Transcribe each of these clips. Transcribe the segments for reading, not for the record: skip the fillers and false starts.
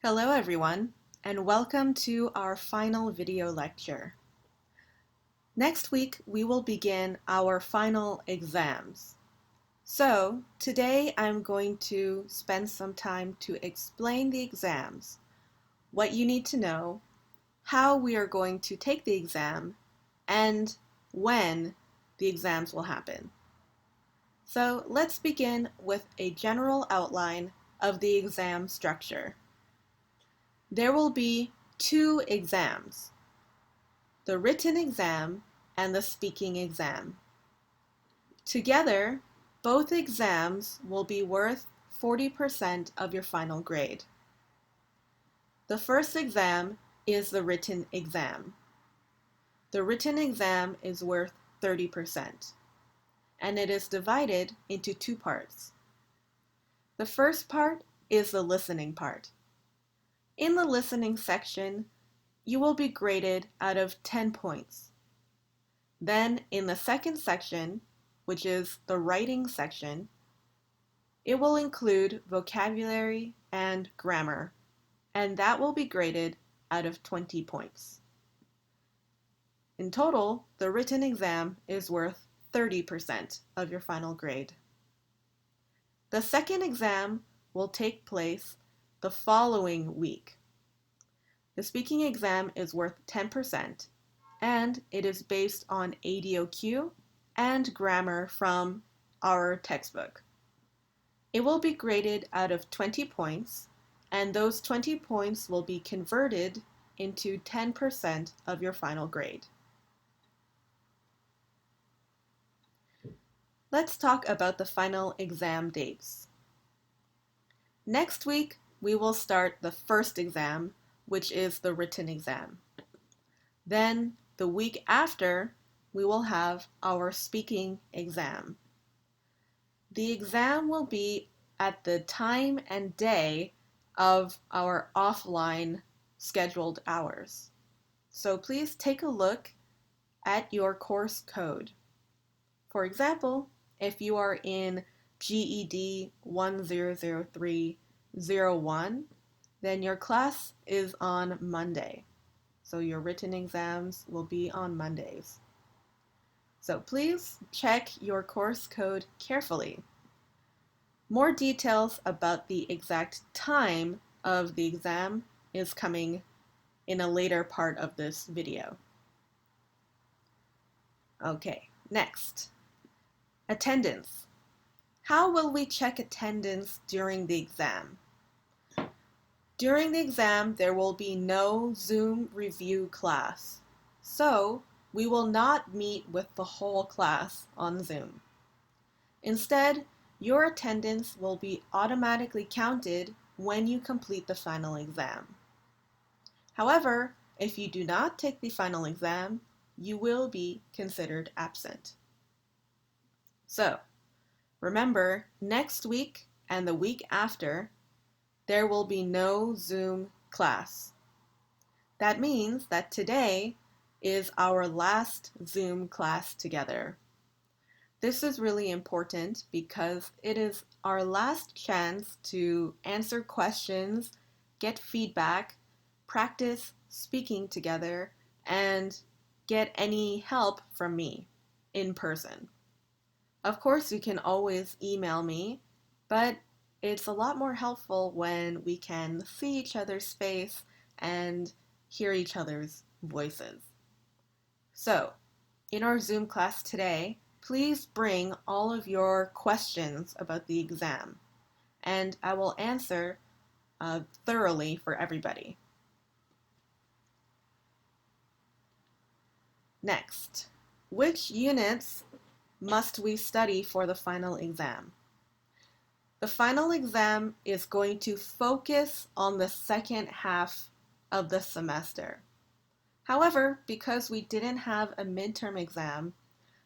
Hello everyone, and welcome to our final video lecture. Next week, we will begin our final exams. So, today I'm going to spend some time to explain the exams, what you need to know, how we are going to take the exam, and when the exams will happen. So, let's begin with a general outline of the exam structure. There will be two exams, the written exam and the speaking exam. Together, both exams will be worth 40% of your final grade. The first exam is the written exam. The written exam is worth 30%, and it is divided into two parts. The first part is the listening part. In the listening section, you will be graded out of 10 points. Then in the second section, which is the writing section, it will include vocabulary and grammar, and that will be graded out of 20 points. In total, the written exam is worth 30% of your final grade. The second exam will take place the following week. The speaking exam is worth 10%, and it is based on ADOQ and grammar from our textbook. It will be graded out of 20 points, and those 20 points will be converted into 10% of your final grade. Let's talk about the final exam dates. Next week, we will start the first exam, which is the written exam. Then, the week after, we will have our speaking exam. The exam will be at the time and day of our offline scheduled hours. So please take a look at your course code. For example, if you are in GED 100301, then your class is on Monday. So your written exams will be on Mondays. So please check your course code carefully. More details about the exact time of the exam is coming in a later part of this video. Okay, next. Attendance. How will we check attendance during the exam? During the exam, there will be no Zoom review class, so we will not meet with the whole class on Zoom. Instead, your attendance will be automatically counted when you complete the final exam. However, if you do not take the final exam, you will be considered absent. So, remember, next week and the week after, there will be no Zoom class. That means that today is our last Zoom class together. This is really important because it is our last chance to answer questions, get feedback, practice speaking together, and get any help from me in person. Of course, you can always email me, but it's a lot more helpful when we can see each other's face and hear each other's voices. So, in our Zoom class today, please bring all of your questions about the exam, and I will answer thoroughly for everybody. Next, which units must we study for the final exam? The final exam is going to focus on the second half of the semester. However, because we didn't have a midterm exam,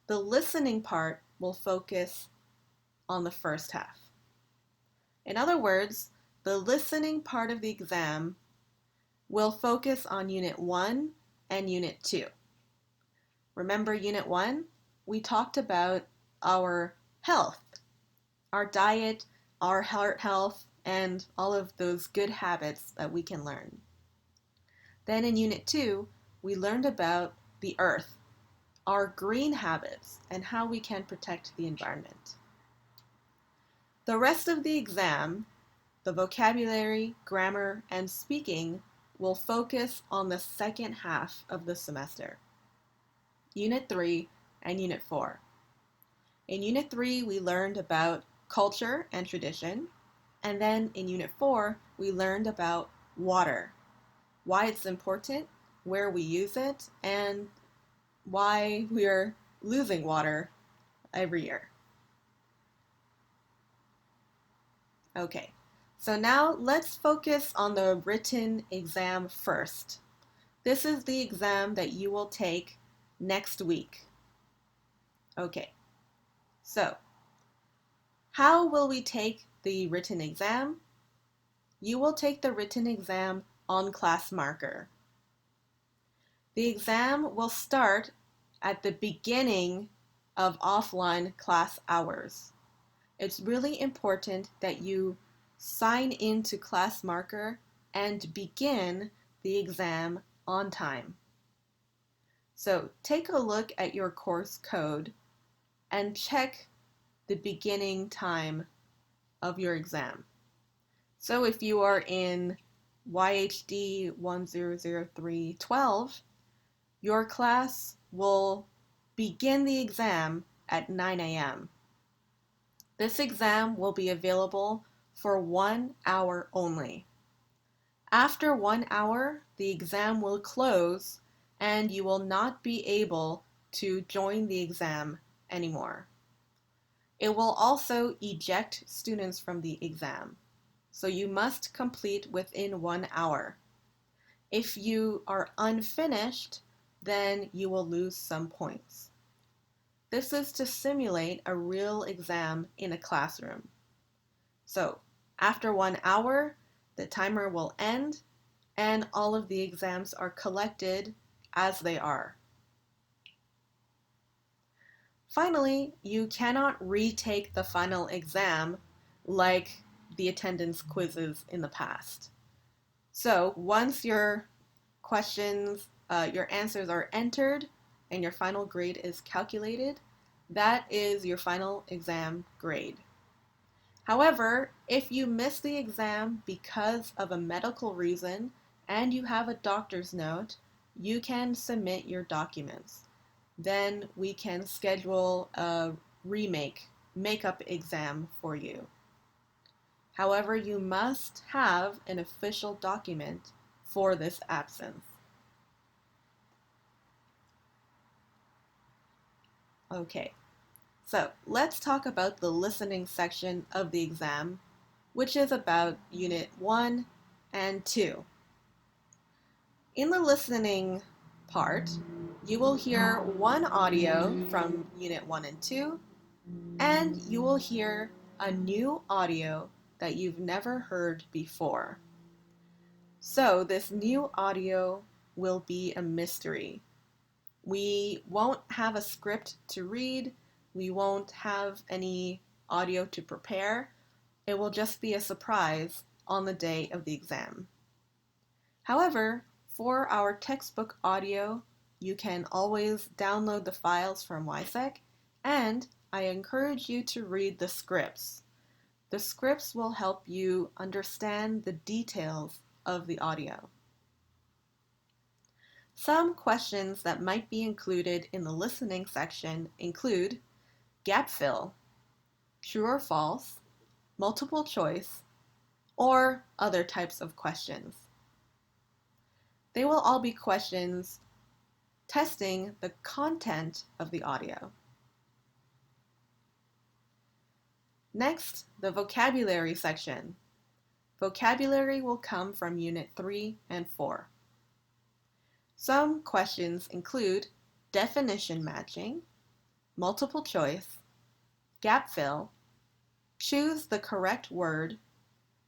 the listening part will focus on the first half. In other words, the listening part of the exam will focus on Unit 1 and Unit 2. Remember Unit 1? We talked about our health, our diet, our heart health, and all of those good habits that we can learn. Then in Unit 2, we learned about the earth, our green habits, and how we can protect the environment. The rest of the exam, the vocabulary, grammar, and speaking, will focus on the second half of the semester, Unit 3 and Unit 4. In Unit 3, we learned about culture and tradition, and then in Unit 4, we learned about water, why it's important, where we use it, and why we are losing water every year. Okay, so now let's focus on the written exam first. This is the exam that you will take next week. Okay, so how will we take the written exam? You will take the written exam on class marker. The exam will start at the beginning of offline class hours. It's really important that you sign into class marker and begin the exam on time. So take a look at your course code and check the beginning time of your exam. So if you are in YHD 100312, your class will begin the exam at 9 a.m. This exam will be available for 1 hour only. After 1 hour, the exam will close and you will not be able to join the exam anymore. It will also eject students from the exam, so you must complete within 1 hour. If you are unfinished, then you will lose some points. This is to simulate a real exam in a classroom. So, after 1 hour, the timer will end and all of the exams are collected as they are. Finally, you cannot retake the final exam like the attendance quizzes in the past. So once your answers are entered and your final grade is calculated, that is your final exam grade. However, if you miss the exam because of a medical reason and you have a doctor's note, you can submit your documents. Then we can schedule a makeup exam for you. However, you must have an official document for this absence. Okay, so let's talk about the listening section of the exam, which is about Unit 1 and 2. In the listening part, you will hear one audio from Unit 1 and 2, and you will hear a new audio that you've never heard before. So this new audio will be a mystery. We won't have a script to read. We won't have any audio to prepare. It will just be a surprise on the day of the exam. However, for our textbook audio, you can always download the files from YSEC, and I encourage you to read the scripts. The scripts will help you understand the details of the audio. Some questions that might be included in the listening section include gap fill, true or false, multiple choice, or other types of questions. They will all be questions testing the content of the audio. Next, the vocabulary section. Vocabulary will come from Unit 3 and 4. Some questions include definition matching, multiple choice, gap fill, choose the correct word,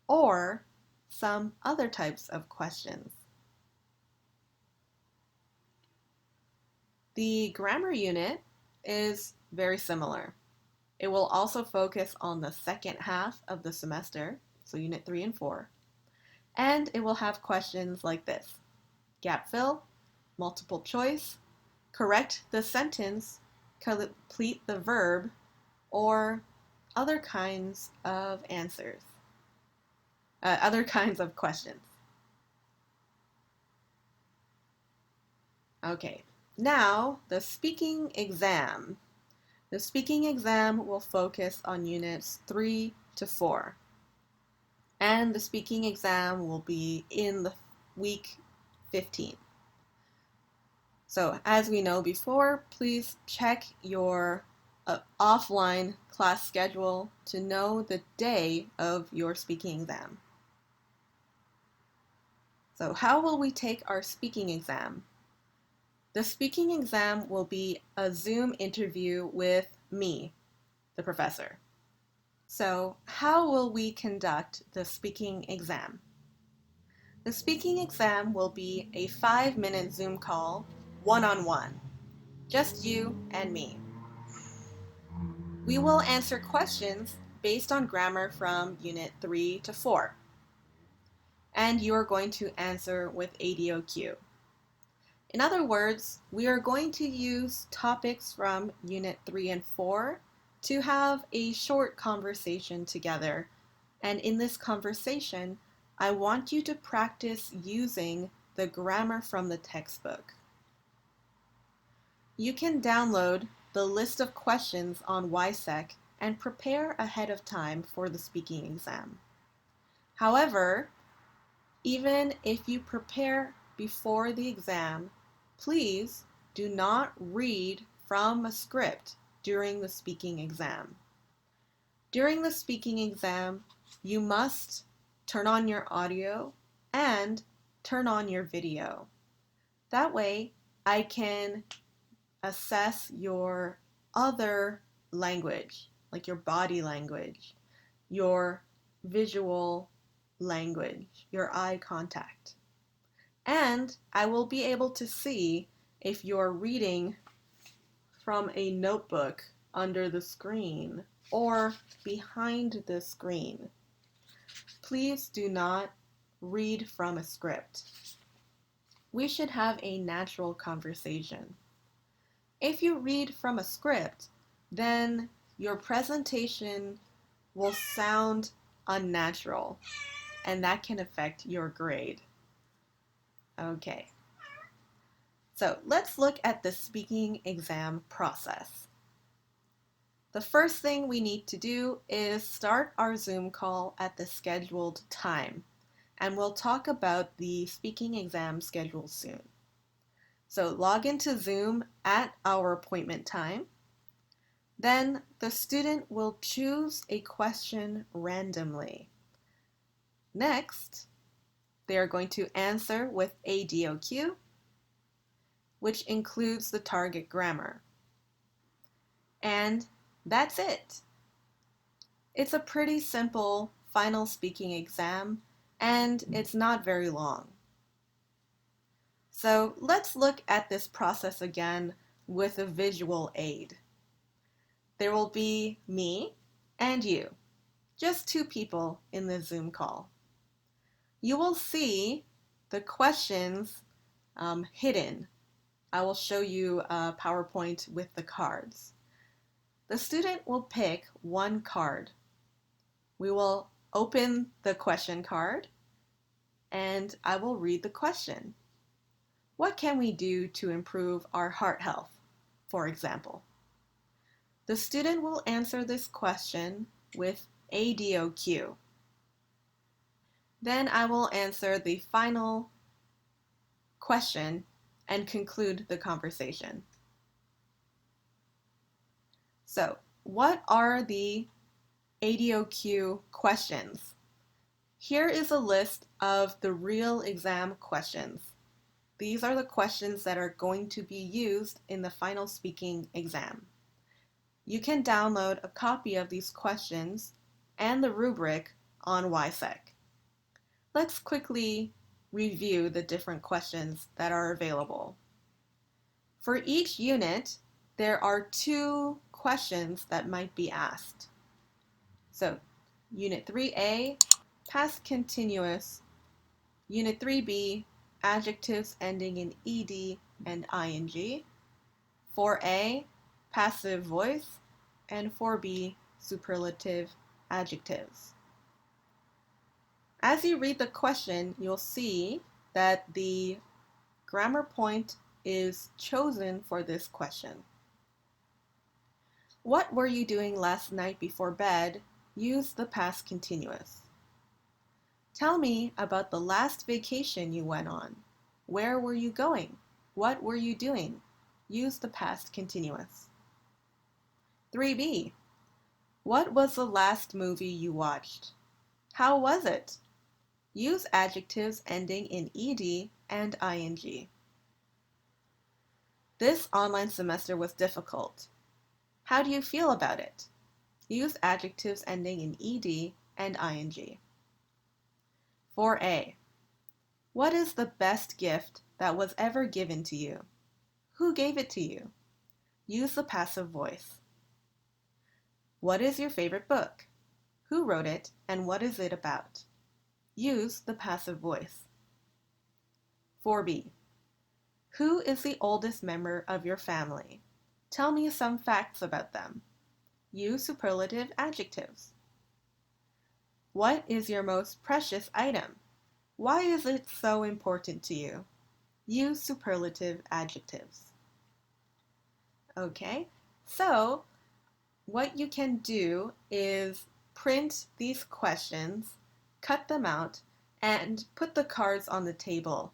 or some other types of questions. The grammar unit is very similar. It will also focus on the second half of the semester, so Unit 3 and 4. And it will have questions like this: gap fill, multiple choice, correct the sentence, complete the verb, or other kinds of answers, other kinds of questions. Okay, now the speaking exam. The speaking exam will focus on units 3 to 4. And the speaking exam will be in the week 15. So as we know before, please check your offline class schedule to know the day of your speaking exam. So how will we take our speaking exam? The speaking exam will be a Zoom interview with me, the professor. So how will we conduct the speaking exam? The speaking exam will be a 5-minute Zoom call, one-on-one, just you and me. We will answer questions based on grammar from Unit 3 to 4. And you are going to answer with ADOQ. In other words, we are going to use topics from Unit 3 and 4 to have a short conversation together. And in this conversation, I want you to practice using the grammar from the textbook. You can download the list of questions on YSEC and prepare ahead of time for the speaking exam. However, even if you prepare before the exam, please do not read from a script during the speaking exam. During the speaking exam, you must turn on your audio and turn on your video. That way, I can assess your other language, like your body language, your visual language, your eye contact. And I will be able to see if you're reading from a notebook under the screen or behind the screen. Please do not read from a script. We should have a natural conversation. If you read from a script, then your presentation will sound unnatural, and that can affect your grade. Okay, so let's look at the speaking exam process. The first thing we need to do is start our Zoom call at the scheduled time, and we'll talk about the speaking exam schedule soon. So log into Zoom at our appointment time. Then the student will choose a question randomly. Next, they are going to answer with ADOQ, which includes the target grammar. And that's it. It's a pretty simple final speaking exam, and it's not very long. So let's look at this process again with a visual aid. There will be me and you, just two people in the Zoom call. You will see the questions hidden. I will show you a PowerPoint with the cards. The student will pick one card. We will open the question card and I will read the question. What can we do to improve our heart health, for example? The student will answer this question with ADOQ. Then I will answer the final question and conclude the conversation. So, what are the ADOQ questions? Here is a list of the real exam questions. These are the questions that are going to be used in the final speaking exam. You can download a copy of these questions and the rubric on YSEC. Let's quickly review the different questions that are available. For each unit, there are 2 questions that might be asked. So, Unit 3A, past continuous. Unit 3B, adjectives ending in ed and ing. 4A, passive voice. And 4B, superlative adjectives. As you read the question, you'll see that the grammar point is chosen for this question. What were you doing last night before bed? Use the past continuous. Tell me about the last vacation you went on. Where were you going? What were you doing? Use the past continuous. 3B. What was the last movie you watched? How was it? Use adjectives ending in ed and ing. This online semester was difficult. How do you feel about it? Use adjectives ending in ed and ing. 4A. What is the best gift that was ever given to you? Who gave it to you? Use the passive voice. What is your favorite book? Who wrote it and what is it about? Use the passive voice. 4B. Who is the oldest member of your family? Tell me some facts about them. Use superlative adjectives. What is your most precious item? Why is it so important to you? Use superlative adjectives. Okay, so what you can do is print these questions, cut them out, and put the cards on the table.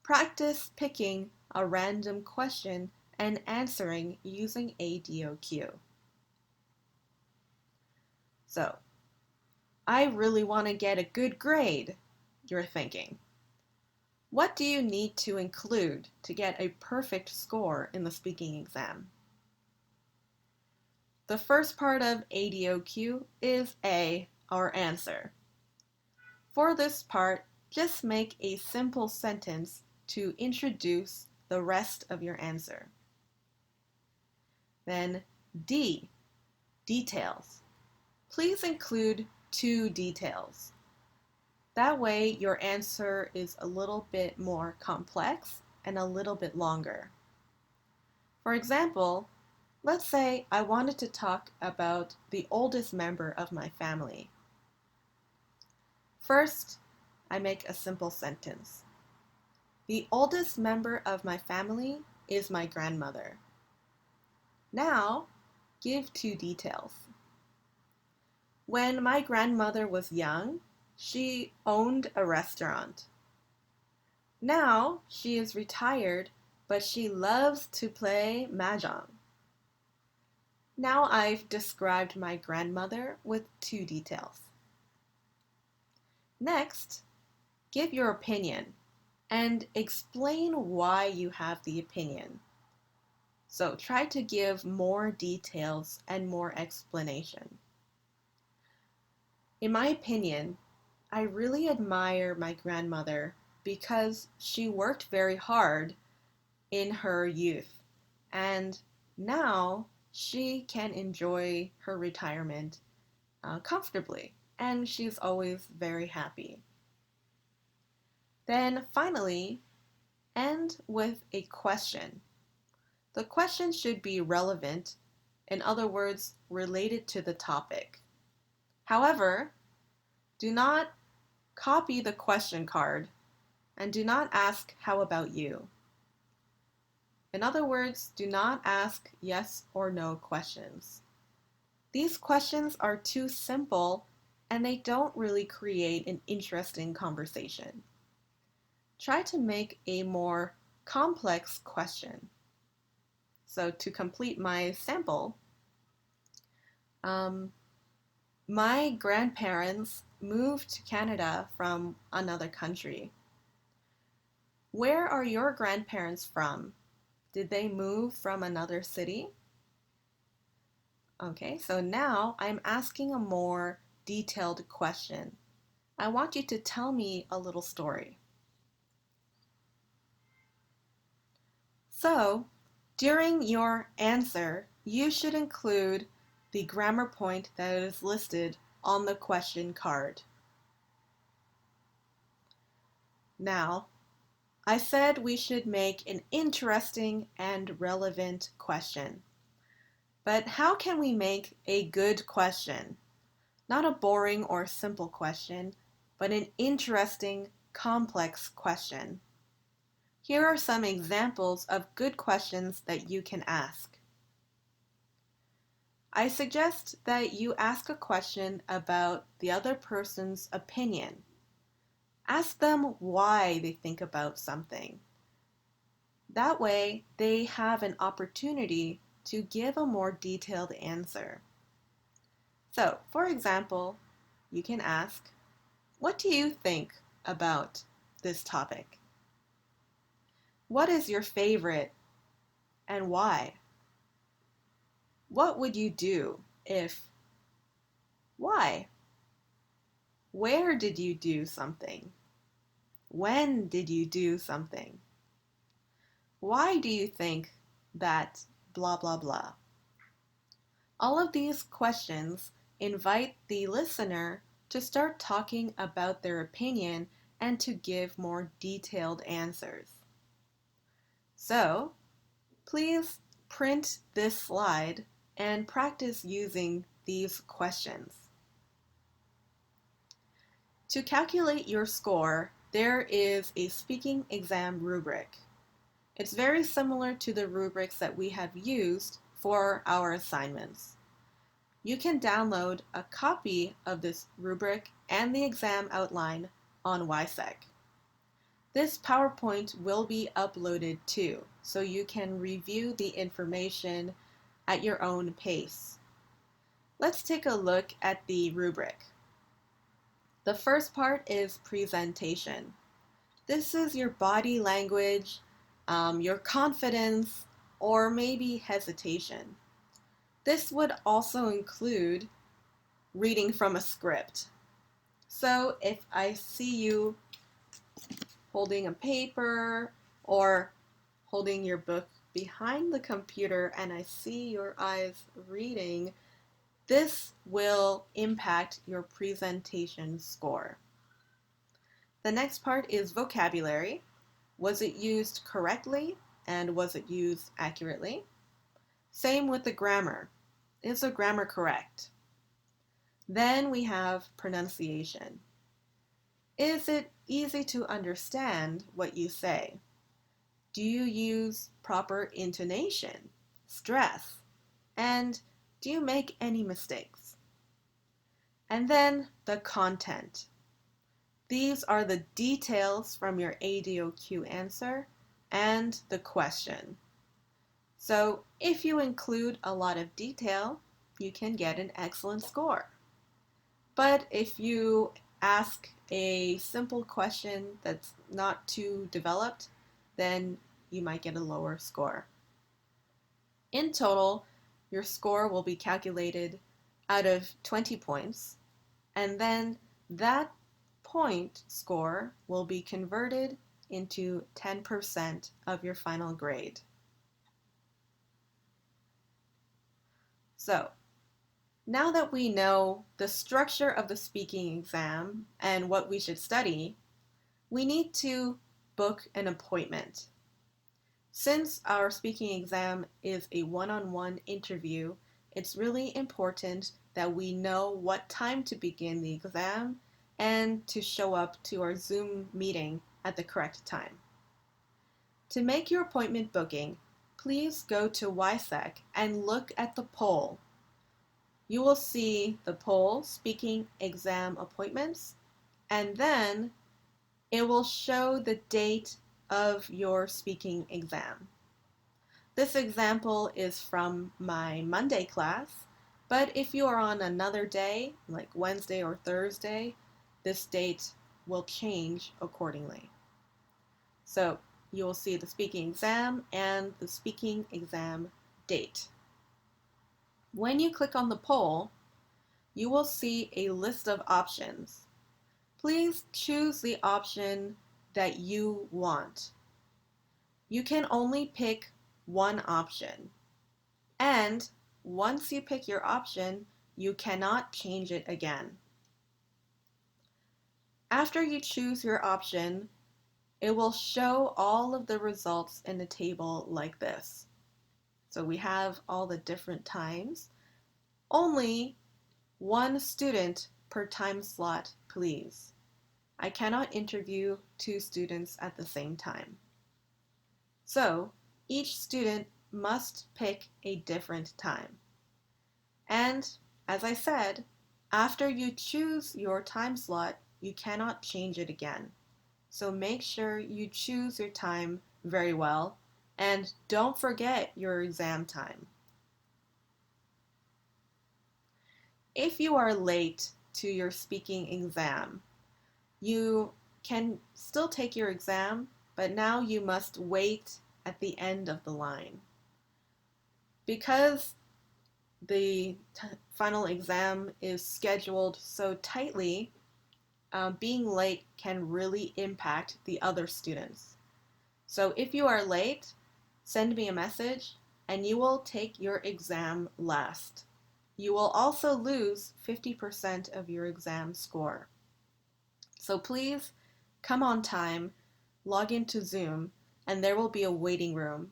Practice picking a random question and answering using a DOQ. So, I really want to get a good grade, you're thinking. What do you need to include to get a perfect score in the speaking exam? The first part of ADOQ is A, our answer. For this part, just make a simple sentence to introduce the rest of your answer. Then D, details. Please include 2 details. That way your answer is a little bit more complex and a little bit longer. For example, let's say I wanted to talk about the oldest member of my family. First, I make a simple sentence. The oldest member of my family is my grandmother. Now, give 2 details. When my grandmother was young, she owned a restaurant. Now, she is retired, but she loves to play mahjong. Now I've described my grandmother with 2 details. Next, give your opinion and explain why you have the opinion. So try to give more details and more explanation. In my opinion, I really admire my grandmother because she worked very hard in her youth, and now she can enjoy her retirement comfortably, and she's always very happy. Then finally, end with a question. The question should be relevant, in other words, related to the topic. However, do not copy the question card and do not ask, "How about you?" In other words, do not ask yes or no questions. These questions are too simple and they don't really create an interesting conversation. Try to make a more complex question. So to complete my sample, my grandparents moved to Canada from another country. Where are your grandparents from? Did they move from another city? Okay, so now I'm asking a more detailed question. I want you to tell me a little story. So, during your answer, you should include the grammar point that is listed on the question card. Now, I said we should make an interesting and relevant question. But how can we make a good question? Not a boring or simple question, but an interesting, complex question. Here are some examples of good questions that you can ask. I suggest that you ask a question about the other person's opinion. Ask them why they think about something. That way, they have an opportunity to give a more detailed answer. So, for example, you can ask, what do you think about this topic? What is your favorite and why? What would you do if? Why? Where did you do something? When did you do something? Why do you think that blah blah blah? All of these questions invite the listener to start talking about their opinion and to give more detailed answers. So, please print this slide and practice using these questions. To calculate your score, there is a speaking exam rubric. It's very similar to the rubrics that we have used for our assignments. You can download a copy of this rubric and the exam outline on YSEC. This PowerPoint will be uploaded too, so you can review the information at your own pace. Let's take a look at the rubric. The first part is presentation. This is your body language, your confidence, or maybe hesitation. This would also include reading from a script. So if I see you holding a paper or holding your book behind the computer and I see your eyes reading, this will impact your presentation score. The next part is vocabulary. Was it used correctly and was it used accurately? Same with the grammar. Is the grammar correct? Then we have pronunciation. Is it easy to understand what you say? Do you use proper intonation, stress, and do you make any mistakes? And then the content. These are the details from your ADOQ answer and the question. So if you include a lot of detail, you can get an excellent score. But if you ask a simple question that's not too developed, then you might get a lower score. In total, your score will be calculated out of 20 points, and then that point score will be converted into 10% of your final grade. So, now that we know the structure of the speaking exam and what we should study, we need to book an appointment. Since our speaking exam is a one-on-one interview, it's really important that we know what time to begin the exam and to show up to our Zoom meeting at the correct time. To make your appointment booking, please go to YSEC and look at the poll. You will see the poll, speaking exam appointments, and then it will show the date of your speaking exam. This example is from my Monday class, but if you are on another day, like Wednesday or Thursday, this date will change accordingly. So you will see the speaking exam and the speaking exam date. When you click on the poll, you will see a list of options. Please choose the option that you want. You can only pick one option. And once you pick your option, you cannot change it again. After you choose your option, it will show all of the results in a table like this. So we have all the different times. Only one student per time slot, please. I cannot interview two students at the same time. So each student must pick a different time. And as I said, after you choose your time slot, you cannot change it again. So make sure you choose your time very well and don't forget your exam time. If you are late to your speaking exam, you can still take your exam, but now you must wait at the end of the line. Because the final exam is scheduled so tightly, being late can really impact the other students. So if you are late, send me a message and you will take your exam last. You will also lose 50% of your exam score. So please come on time, log into Zoom, and there will be a waiting room.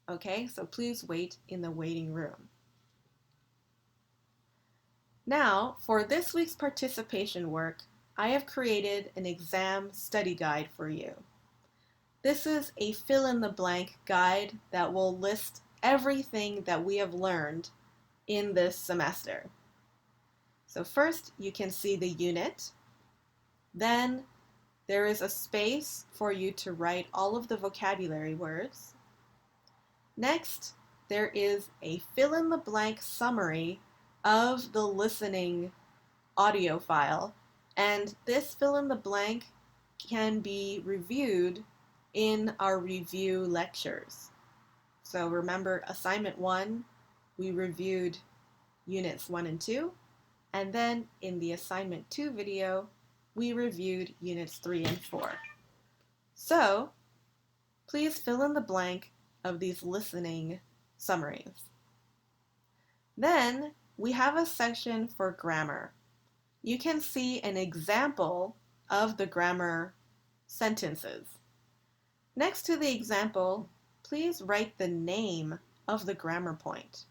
Okay, so please wait in the waiting room. Now, for this week's participation work, I have created an exam study guide for you. This is a fill-in-the-blank guide that will list everything that we have learned in this semester. So first, you can see the unit. Then there is a space for you to write all of the vocabulary words. Next, there is a fill-in-the-blank summary of the listening audio file, and this fill-in-the-blank can be reviewed in our review lectures. So remember, assignment 1, we reviewed units 1 and 2, and then in the assignment 2 video, we reviewed units 3 and 4. So please fill in the blank of these listening summaries. Then we have a section for grammar. You can see an example of the grammar sentences. Next to the example, please write the name of the grammar point.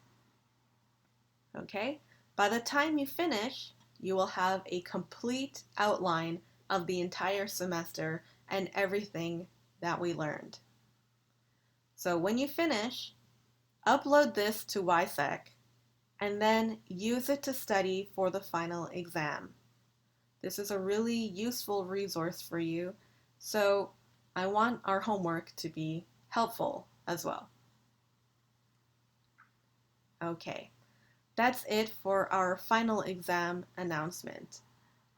Okay? By the time you finish, you will have a complete outline of the entire semester and everything that we learned. So when you finish, upload this to YSEC and then use it to study for the final exam. This is a really useful resource for you, so I want our homework to be helpful as well. Okay, that's it for our final exam announcement.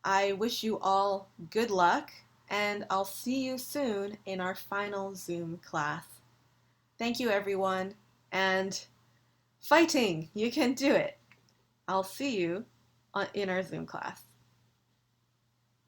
I wish you all good luck, and I'll see you soon in our final Zoom class. Thank you, everyone, and fighting! You can do it! I'll see you in our Zoom class.